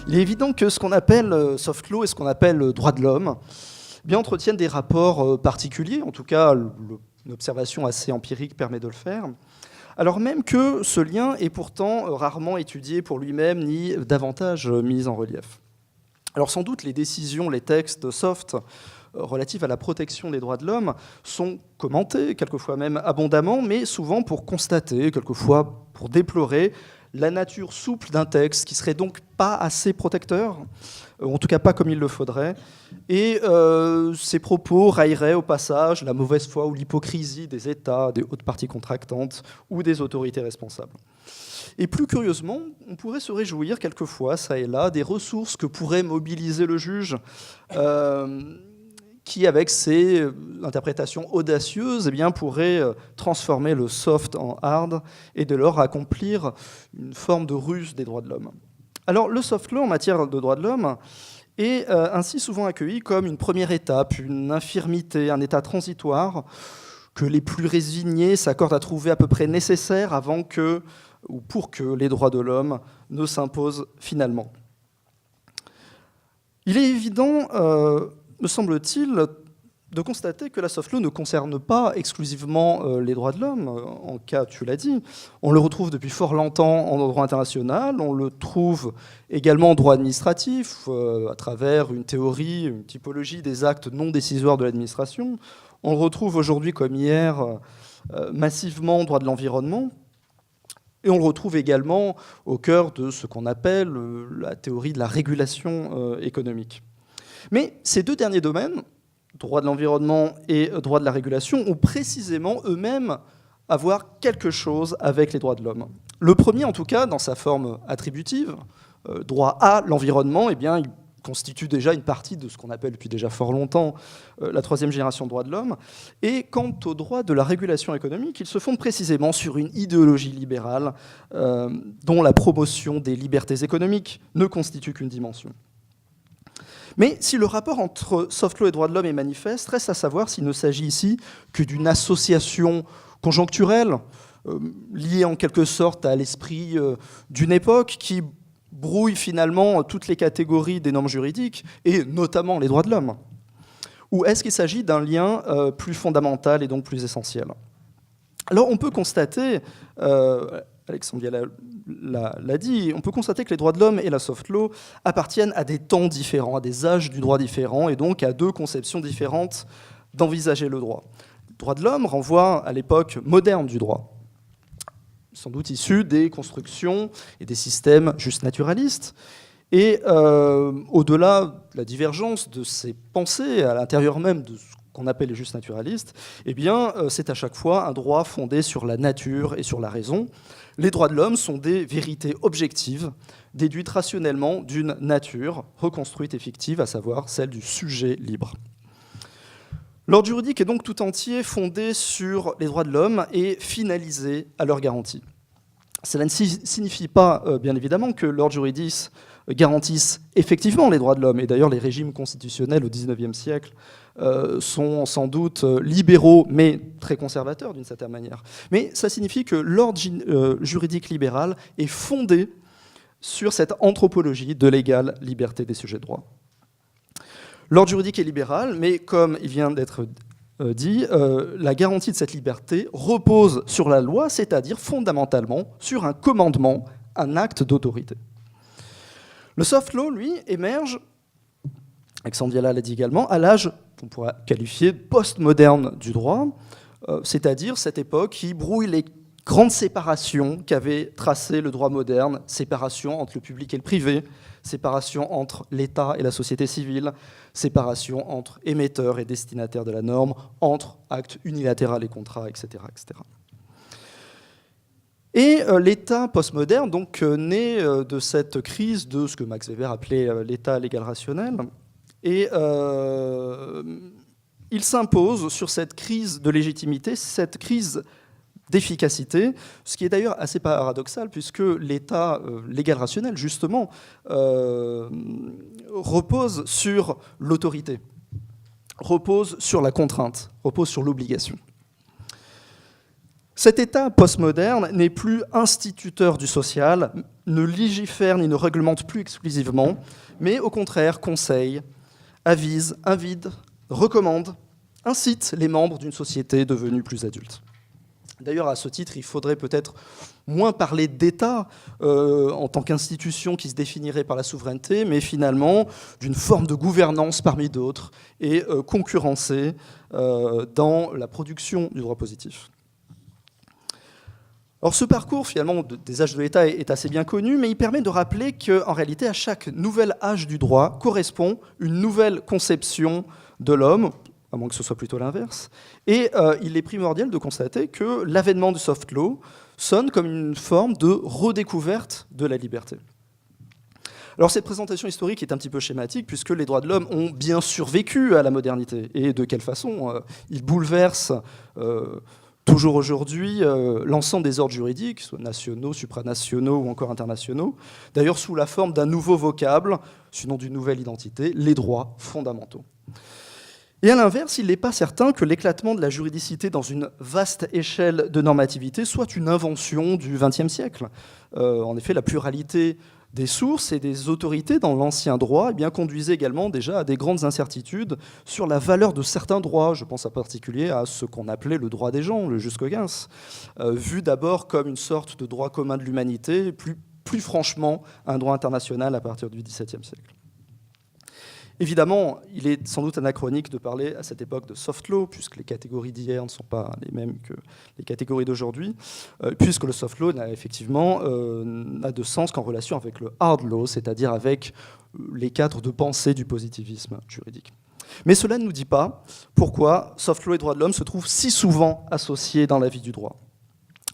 Il est évident que ce qu'on appelle soft law et ce qu'on appelle droit de l'homme bien entretiennent des rapports particuliers, en tout cas une observation assez empirique permet de le faire, alors même que ce lien est pourtant rarement étudié pour lui-même ni davantage mis en relief. Alors sans doute les décisions, les textes soft relatifs à la protection des droits de l'homme sont commentés, quelquefois même abondamment, mais souvent pour constater, quelquefois pour déplorer la nature souple d'un texte qui serait donc pas assez protecteur, en tout cas pas comme il le faudrait, et ces propos railleraient au passage la mauvaise foi ou l'hypocrisie des États, des hautes parties contractantes ou des autorités responsables. Et plus curieusement, on pourrait se réjouir quelquefois, ça et là, des ressources que pourrait mobiliser le juge, qui, avec ses interprétations audacieuses, eh bien, pourrait transformer le soft en hard et de lors accomplir une forme de ruse des droits de l'homme. Alors, le soft law en matière de droits de l'homme est ainsi souvent accueilli comme une première étape, une infirmité, un état transitoire que les plus résignés s'accordent à trouver à peu près nécessaire avant que, ou pour que les droits de l'homme ne s'imposent finalement. Il est évident, me semble-t-il, de constater que la soft law ne concerne pas exclusivement les droits de l'homme. En cas, tu l'as dit, on le retrouve depuis fort longtemps en droit international, on le trouve également en droit administratif, à travers une théorie, une typologie des actes non décisoires de l'administration. On le retrouve aujourd'hui comme hier massivement en droit de l'environnement. Et on le retrouve également au cœur de ce qu'on appelle la théorie de la régulation économique. Mais ces deux derniers domaines, droit de l'environnement et droit de la régulation, ont précisément eux-mêmes à voir quelque chose avec les droits de l'homme. Le premier, en tout cas, dans sa forme attributive, droit à l'environnement, eh bien, il constitue déjà une partie de ce qu'on appelle depuis déjà fort longtemps la troisième génération de droits de l'homme. Et quant au droit de la régulation économique, ils se fondent précisément sur une idéologie libérale dont la promotion des libertés économiques ne constitue qu'une dimension. Mais si le rapport entre soft law et droits de l'homme est manifeste, reste à savoir s'il ne s'agit ici que d'une association conjoncturelle, liée en quelque sorte à l'esprit d'une époque qui brouille finalement toutes les catégories des normes juridiques, et notamment les droits de l'homme. Ou est-ce qu'il s'agit d'un lien plus fondamental et donc plus essentiel? Alors on peut constater, Alexandria l'a dit, on peut constater que les droits de l'homme et la soft law appartiennent à des temps différents, à des âges du droit différents, et donc à deux conceptions différentes d'envisager le droit. Le droit de l'homme renvoie à l'époque moderne du droit, sans doute issu des constructions et des systèmes juste naturalistes. Et au-delà de la divergence de ces pensées à l'intérieur même de ce qu'on appelle les justes naturalistes, eh bien, c'est à chaque fois un droit fondé sur la nature et sur la raison. Les droits de l'homme sont des vérités objectives, déduites rationnellement d'une nature reconstruite et fictive, à savoir celle du sujet libre. L'ordre juridique est donc tout entier fondé sur les droits de l'homme et finalisé à leur garantie. Cela ne signifie pas, bien évidemment, que l'ordre juridique garantisse effectivement les droits de l'homme. Et d'ailleurs, les régimes constitutionnels au XIXe siècle sont sans doute libéraux, mais très conservateurs d'une certaine manière. Mais ça signifie que l'ordre juridique libéral est fondé sur cette anthropologie de l'égale liberté des sujets de droit. L'ordre juridique est libéral, mais comme il vient d'être dit, la garantie de cette liberté repose sur la loi, c'est-à-dire fondamentalement sur un commandement, un acte d'autorité. Le soft law, lui, émerge, Alexandria l'a dit également, à l'âge qu'on pourrait qualifier de post-moderne du droit, c'est-à-dire cette époque qui brouille les grandes séparations qu'avait tracées le droit moderne, séparation entre le public et le privé, séparation entre l'État et la société civile, séparation entre émetteurs et destinataires de la norme, entre actes unilatéral et contrat, etc., etc. Et l'État postmoderne, donc, naît de cette crise de ce que Max Weber appelait l'État légal rationnel, et il s'impose sur cette crise de légitimité, cette crise d'efficacité, ce qui est d'ailleurs assez paradoxal, puisque l'État légal rationnel, justement, repose sur l'autorité, repose sur la contrainte, repose sur l'obligation. Cet État postmoderne n'est plus instituteur du social, ne légifère ni ne réglemente plus exclusivement, mais au contraire conseille, avise, invite, recommande, incite les membres d'une société devenue plus adulte. D'ailleurs, à ce titre, il faudrait peut-être moins parler d'État en tant qu'institution qui se définirait par la souveraineté, mais finalement d'une forme de gouvernance parmi d'autres et concurrencée dans la production du droit positif. Alors ce parcours finalement des âges de l'État est assez bien connu, mais il permet de rappeler qu'en réalité, à chaque nouvel âge du droit correspond une nouvelle conception de l'homme, à moins que ce soit plutôt l'inverse. Et il est primordial de constater que l'avènement du soft law sonne comme une forme de redécouverte de la liberté. Alors cette présentation historique est un petit peu schématique, puisque les droits de l'homme ont bien survécu à la modernité. Et de quelle façon ils bouleversent toujours aujourd'hui l'ensemble des ordres juridiques, soit nationaux, supranationaux ou encore internationaux, d'ailleurs sous la forme d'un nouveau vocable, sinon d'une nouvelle identité, les droits fondamentaux. Et à l'inverse, il n'est pas certain que l'éclatement de la juridicité dans une vaste échelle de normativité soit une invention du XXe siècle. En effet, la pluralité des sources et des autorités dans l'ancien droit eh bien, conduisait également déjà à des grandes incertitudes sur la valeur de certains droits. Je pense en particulier à ce qu'on appelait le droit des gens, le jus cogens, vu d'abord comme une sorte de droit commun de l'humanité, plus franchement un droit international à partir du XVIIe siècle. Évidemment, il est sans doute anachronique de parler à cette époque de soft law, puisque les catégories d'hier ne sont pas les mêmes que les catégories d'aujourd'hui, puisque le soft law n'a effectivement n'a de sens qu'en relation avec le hard law, c'est-à-dire avec les cadres de pensée du positivisme juridique. Mais cela ne nous dit pas pourquoi soft law et droits de l'homme se trouvent si souvent associés dans la vie du droit.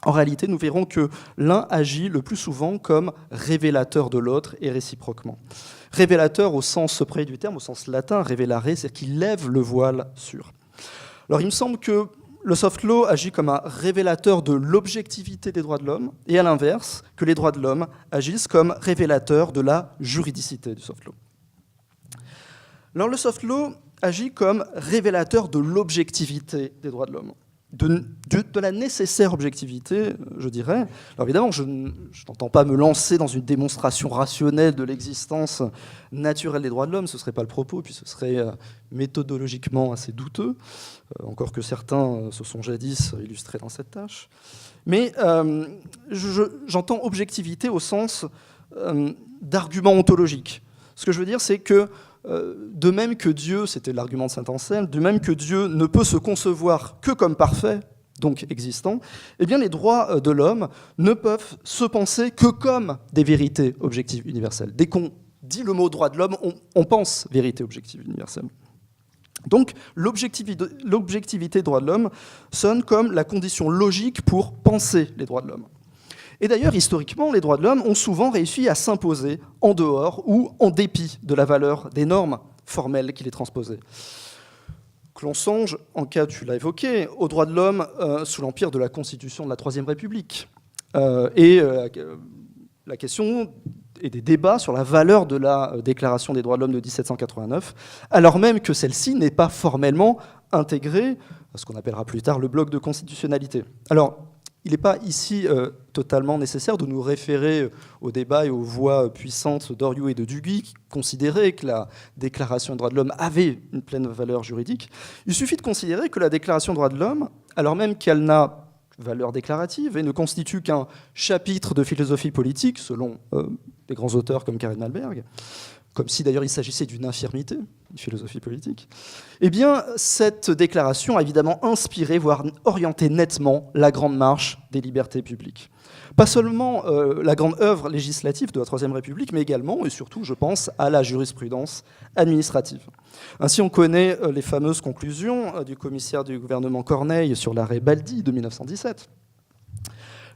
En réalité, nous verrons que l'un agit le plus souvent comme révélateur de l'autre et réciproquement. Révélateur au sens près du terme, au sens latin, révélare, c'est-à-dire qu'il lève le voile sur. Alors il me semble que le soft law agit comme un révélateur de l'objectivité des droits de l'homme, et à l'inverse, que les droits de l'homme agissent comme révélateurs de la juridicité du soft law. Alors le soft law agit comme révélateur de l'objectivité des droits de l'homme. De la nécessaire objectivité, je dirais. Alors évidemment, je n'entends pas me lancer dans une démonstration rationnelle de l'existence naturelle des droits de l'homme, ce ne serait pas le propos, puis ce serait méthodologiquement assez douteux, encore que certains se sont jadis illustrés dans cette tâche. Mais j'entends objectivité au sens d'argument ontologique. Ce que je veux dire, c'est que de même que Dieu, c'était l'argument de saint Anselme, de même que Dieu ne peut se concevoir que comme parfait, donc existant, eh bien les droits de l'homme ne peuvent se penser que comme des vérités objectives universelles. Dès qu'on dit le mot droit de l'homme, on pense vérité objective universelle. Donc l'objectivité des droits de l'homme sonne comme la condition logique pour penser les droits de l'homme. Et d'ailleurs, historiquement, les droits de l'homme ont souvent réussi à s'imposer en dehors ou en dépit de la valeur des normes formelles qui les transposaient. Que l'on songe, en cas, tu l'as évoqué, aux droits de l'homme sous l'empire de la Constitution de la Troisième République. La question et des débats sur la valeur de la Déclaration des droits de l'homme de 1789, alors même que celle-ci n'est pas formellement intégrée à ce qu'on appellera plus tard le bloc de constitutionnalité. Alors, il n'est pas ici totalement nécessaire de nous référer au débat et aux voix puissantes d'Oriou et de Duguy qui considéraient que la Déclaration des droits de l'homme avait une pleine valeur juridique. Il suffit de considérer que la Déclaration des droits de l'homme, alors même qu'elle n'a valeur déclarative et ne constitue qu'un chapitre de philosophie politique, selon des grands auteurs comme Karl Malberg, comme si d'ailleurs il s'agissait d'une infirmité, une philosophie politique, eh bien cette déclaration a évidemment inspiré, voire orienté nettement la grande marche des libertés publiques. Pas seulement la grande œuvre législative de la Troisième République, mais également, et surtout, je pense, à la jurisprudence administrative. Ainsi, on connaît les fameuses conclusions du commissaire du gouvernement Corneille sur l'arrêt Baldi de 1917.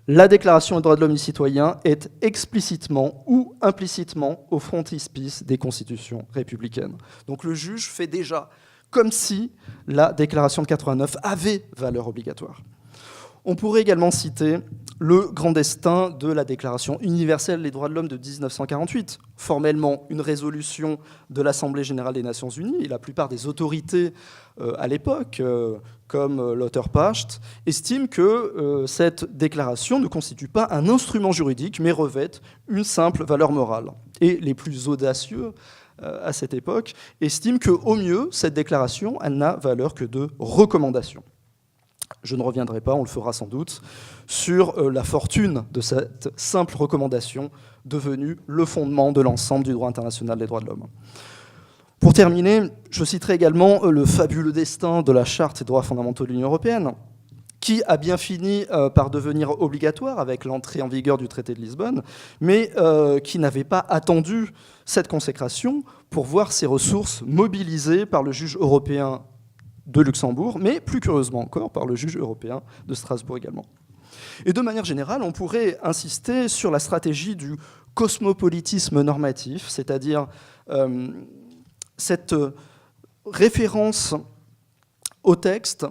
La Déclaration des droits de l'homme et du citoyen est explicitement ou implicitement au frontispice des constitutions républicaines. Donc le juge fait déjà comme si la Déclaration de 89 avait valeur obligatoire. On pourrait également citer le grand destin de la Déclaration universelle des droits de l'homme de 1948, formellement une résolution de l'Assemblée générale des Nations unies, et la plupart des autorités à l'époque, comme Lothar Pacht, estiment que cette déclaration ne constitue pas un instrument juridique, mais revêt une simple valeur morale. Et les plus audacieux à cette époque estiment qu'au mieux, cette déclaration, elle n'a valeur que de recommandation. Je ne reviendrai pas, on le fera sans doute, sur la fortune de cette simple recommandation devenue le fondement de l'ensemble du droit international des droits de l'homme. Pour terminer, je citerai également le fabuleux destin de la Charte des droits fondamentaux de l'Union européenne, qui a bien fini par devenir obligatoire avec l'entrée en vigueur du traité de Lisbonne, mais qui n'avait pas attendu cette consécration pour voir ses ressources mobilisées par le juge européen de Luxembourg, mais plus curieusement encore par le juge européen de Strasbourg également. Et de manière générale, on pourrait insister sur la stratégie du cosmopolitisme normatif, c'est-à-dire cette référence au texte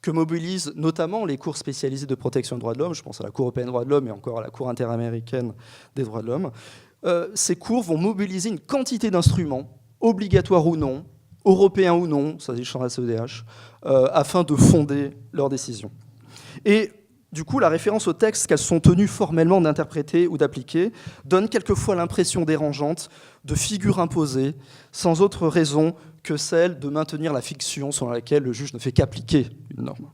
que mobilisent notamment les cours spécialisées de protection des droits de l'homme, je pense à la Cour européenne des droits de l'homme et encore à la Cour interaméricaine des droits de l'homme. Ces cours vont mobiliser une quantité d'instruments, obligatoires ou non, européens ou non, ça dit champ CEDH, afin de fonder leurs décisions. Et du coup, la référence au texte qu'elles sont tenues formellement d'interpréter ou d'appliquer donne quelquefois l'impression dérangeante de figures imposées, sans autre raison que celle de maintenir la fiction selon laquelle le juge ne fait qu'appliquer une norme.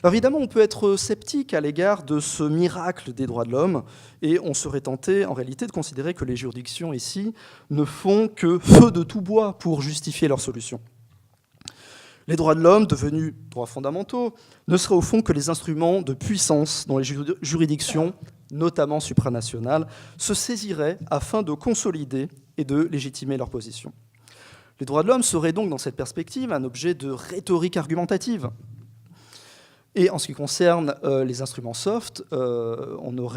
Alors évidemment, on peut être sceptique à l'égard de ce miracle des droits de l'homme, et on serait tenté en réalité de considérer que les juridictions ici ne font que feu de tout bois pour justifier leur solution. Les droits de l'homme, devenus droits fondamentaux, ne seraient au fond que les instruments de puissance dont les juridictions, notamment supranationales, se saisiraient afin de consolider et de légitimer leur position. Les droits de l'homme seraient donc, dans cette perspective, un objet de rhétorique argumentative. Et en ce qui concerne les instruments soft, on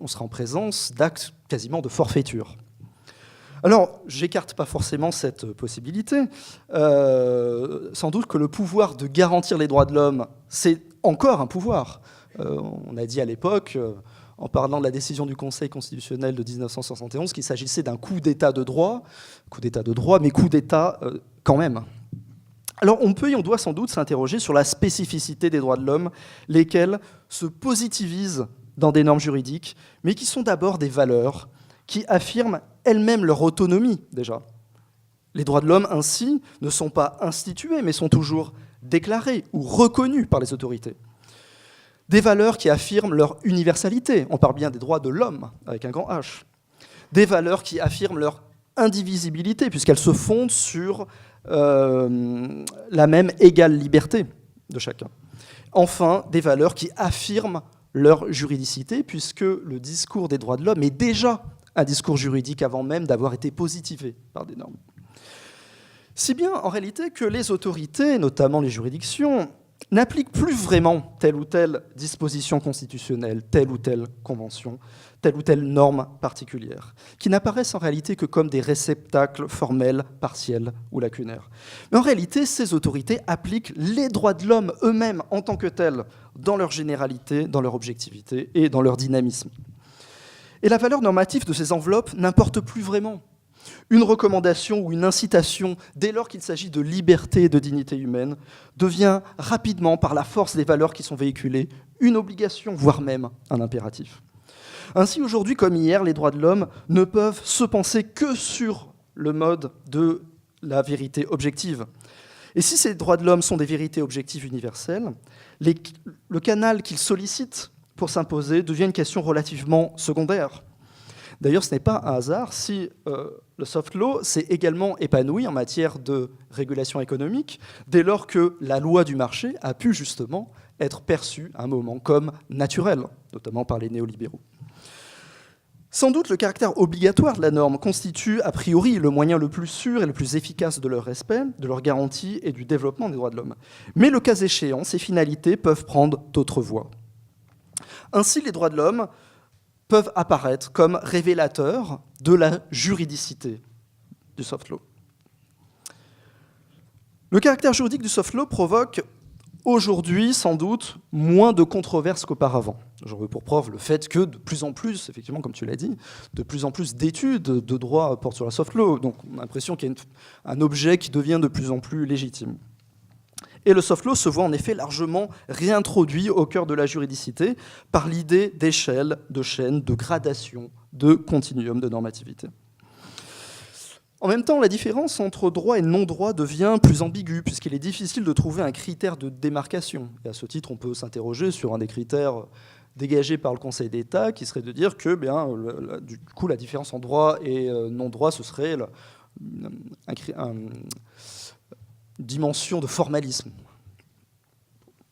serait en présence d'actes quasiment de forfaiture. Alors, j'écarte pas forcément cette possibilité. Sans doute que le pouvoir de garantir les droits de l'homme, c'est encore un pouvoir. On a dit à l'époque, en parlant de la décision du Conseil constitutionnel de 1971, qu'il s'agissait d'un coup d'État de droit, mais coup d'État quand même. Alors on peut et on doit sans doute s'interroger sur la spécificité des droits de l'homme, lesquels se positivisent dans des normes juridiques, mais qui sont d'abord des valeurs qui affirment elles-mêmes leur autonomie déjà. Les droits de l'homme ainsi ne sont pas institués, mais sont toujours déclarés ou reconnus par les autorités. Des valeurs qui affirment leur universalité, on parle bien des droits de l'homme avec un grand H. Des valeurs qui affirment leur indivisibilité, puisqu'elles se fondent sur la même égale liberté de chacun. Enfin, des valeurs qui affirment leur juridicité, puisque le discours des droits de l'homme est déjà un discours juridique avant même d'avoir été positivé par des normes. Si bien, en réalité, que les autorités, notamment les juridictions, n'appliquent plus vraiment telle ou telle disposition constitutionnelle, telle ou telle convention, telle ou telle norme particulière, qui n'apparaissent en réalité que comme des réceptacles formels, partiels ou lacunaires. Mais en réalité, ces autorités appliquent les droits de l'homme eux-mêmes en tant que tels, dans leur généralité, dans leur objectivité et dans leur dynamisme. Et la valeur normative de ces enveloppes n'importe plus vraiment. Une recommandation ou une incitation, dès lors qu'il s'agit de liberté et de dignité humaine, devient rapidement, par la force des valeurs qui sont véhiculées, une obligation, voire même un impératif. Ainsi, aujourd'hui comme hier, les droits de l'homme ne peuvent se penser que sur le mode de la vérité objective. Et si ces droits de l'homme sont des vérités objectives universelles, le canal qu'ils sollicitent pour s'imposer devient une question relativement secondaire. D'ailleurs, ce n'est pas un hasard si le soft law s'est également épanoui en matière de régulation économique, dès lors que la loi du marché a pu justement être perçue à un moment comme naturelle, notamment par les néolibéraux. Sans doute, le caractère obligatoire de la norme constitue a priori le moyen le plus sûr et le plus efficace de leur respect, de leur garantie et du développement des droits de l'homme. Mais le cas échéant, ces finalités peuvent prendre d'autres voies. Ainsi, les droits de l'homme peuvent apparaître comme révélateurs de la juridicité du soft law. Le caractère juridique du soft law provoque aujourd'hui, sans doute, moins de controverses qu'auparavant. J'en veux pour preuve le fait que de plus en plus, effectivement, comme tu l'as dit, de plus en plus d'études de droit portent sur la soft law. Donc on a l'impression qu'il y a un objet qui devient de plus en plus légitime. Et le soft law se voit en effet largement réintroduit au cœur de la juridicité par l'idée d'échelle, de chaîne, de gradation, de continuum de normativité. En même temps, la différence entre droit et non-droit devient plus ambiguë, puisqu'il est difficile de trouver un critère de démarcation. Et à ce titre, on peut s'interroger sur un des critères dégagés par le Conseil d'État, qui serait de dire que, du coup, la différence en droit et non-droit, ce serait une dimension de formalisme.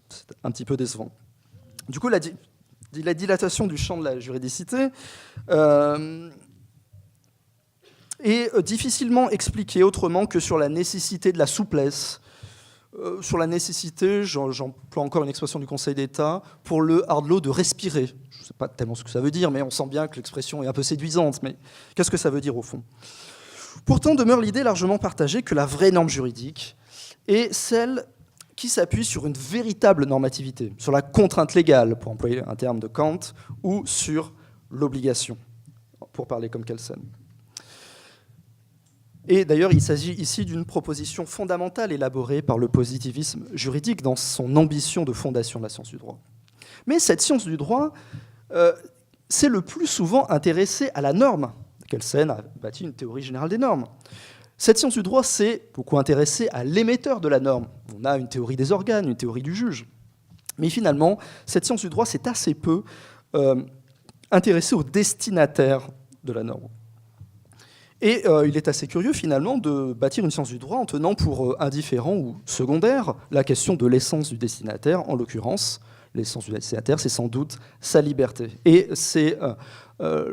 C'est un petit peu décevant. Du coup, la dilatation du champ de la juridicité est difficilement expliquée autrement que sur la nécessité de la souplesse, sur la nécessité, j'emploie encore une expression du Conseil d'État, pour le hard law de respirer. Je ne sais pas tellement ce que ça veut dire, mais on sent bien que l'expression est un peu séduisante. Mais qu'est-ce que ça veut dire au fond ? Pourtant demeure l'idée largement partagée que la vraie norme juridique est celle qui s'appuie sur une véritable normativité, sur la contrainte légale, pour employer un terme de Kant, ou sur l'obligation, pour parler comme Kelsen. Et d'ailleurs, il s'agit ici d'une proposition fondamentale élaborée par le positivisme juridique dans son ambition de fondation de la science du droit. Mais cette science du droit s'est le plus souvent intéressée à la norme. Kelsen a bâti une théorie générale des normes. Cette science du droit s'est beaucoup intéressée à l'émetteur de la norme. On a une théorie des organes, une théorie du juge. Mais finalement, cette science du droit s'est assez peu intéressée au destinataire de la norme. Et il est assez curieux, finalement, de bâtir une science du droit en tenant pour indifférent ou secondaire la question de l'essence du destinataire. En l'occurrence, l'essence du destinataire, c'est sans doute sa liberté. Et c'est l'un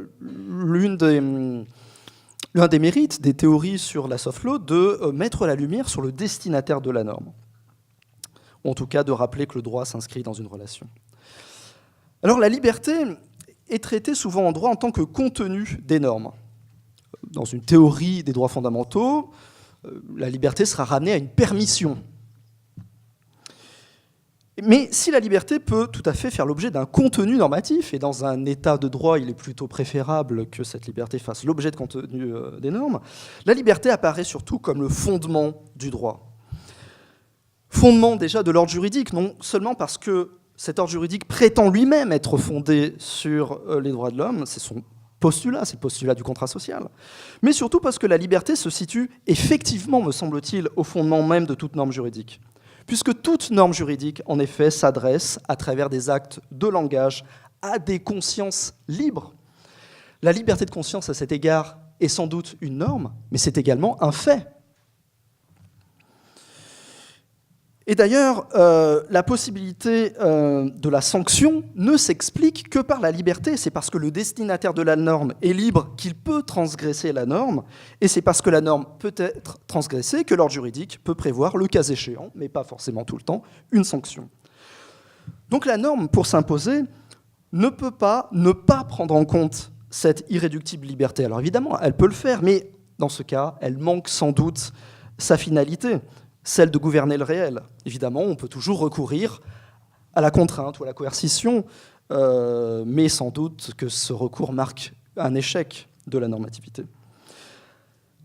des mérites des théories sur la soft law de mettre la lumière sur le destinataire de la norme. Ou en tout cas, de rappeler que le droit s'inscrit dans une relation. Alors, la liberté est traitée souvent en droit en tant que contenu des normes. Dans une théorie des droits fondamentaux, la liberté sera ramenée à une permission. Mais si la liberté peut tout à fait faire l'objet d'un contenu normatif, et dans un état de droit, il est plutôt préférable que cette liberté fasse l'objet de contenu des normes, la liberté apparaît surtout comme le fondement du droit. Fondement déjà de l'ordre juridique, non seulement parce que cet ordre juridique prétend lui-même être fondé sur les droits de l'homme, c'est son postulat, c'est le postulat du contrat social, mais surtout parce que la liberté se situe effectivement, me semble-t-il, au fondement même de toute norme juridique. Puisque toute norme juridique, en effet, s'adresse, à travers des actes de langage, à des consciences libres. La liberté de conscience, à cet égard, est sans doute une norme, mais c'est également un fait. Et d'ailleurs, la possibilité de la sanction ne s'explique que par la liberté. C'est parce que le destinataire de la norme est libre qu'il peut transgresser la norme, et c'est parce que la norme peut être transgressée que l'ordre juridique peut prévoir, le cas échéant, mais pas forcément tout le temps, une sanction. Donc la norme, pour s'imposer, ne peut pas ne pas prendre en compte cette irréductible liberté. Alors évidemment, elle peut le faire, mais dans ce cas, elle manque sans doute sa finalité, celle de gouverner le réel. Évidemment, on peut toujours recourir à la contrainte ou à la coercition, mais sans doute que ce recours marque un échec de la normativité.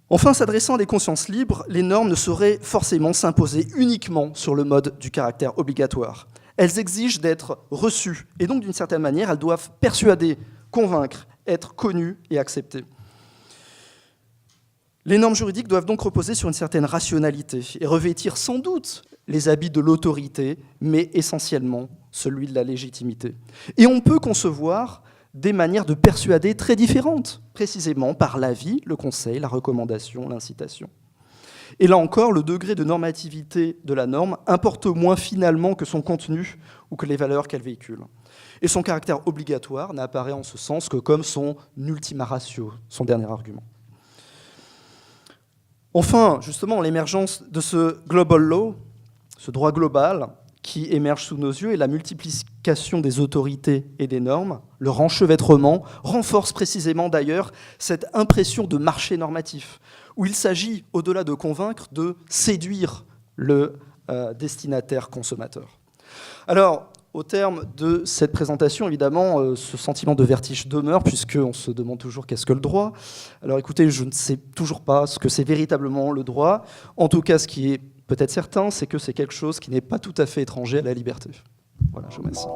Enfin, s'adressant à des consciences libres, les normes ne sauraient forcément s'imposer uniquement sur le mode du caractère obligatoire. Elles exigent d'être reçues, et donc d'une certaine manière, elles doivent persuader, convaincre, être connues et acceptées. Les normes juridiques doivent donc reposer sur une certaine rationalité et revêtir sans doute les habits de l'autorité, mais essentiellement celui de la légitimité. Et on peut concevoir des manières de persuader très différentes, précisément par l'avis, le conseil, la recommandation, l'incitation. Et là encore, le degré de normativité de la norme importe moins finalement que son contenu ou que les valeurs qu'elle véhicule. Et son caractère obligatoire n'apparaît en ce sens que comme son ultima ratio, son dernier argument. Enfin, justement, l'émergence de ce global law, ce droit global qui émerge sous nos yeux, et la multiplication des autorités et des normes, leur enchevêtrement, renforce précisément d'ailleurs cette impression de marché normatif, où il s'agit, au-delà de convaincre, de séduire le destinataire consommateur. Alors, au terme de cette présentation, évidemment, ce sentiment de vertige demeure, puisqu'on se demande toujours qu'est-ce que le droit. Alors écoutez, je ne sais toujours pas ce que c'est véritablement le droit. En tout cas, ce qui est peut-être certain, c'est que c'est quelque chose qui n'est pas tout à fait étranger à la liberté. Voilà, je vous remercie.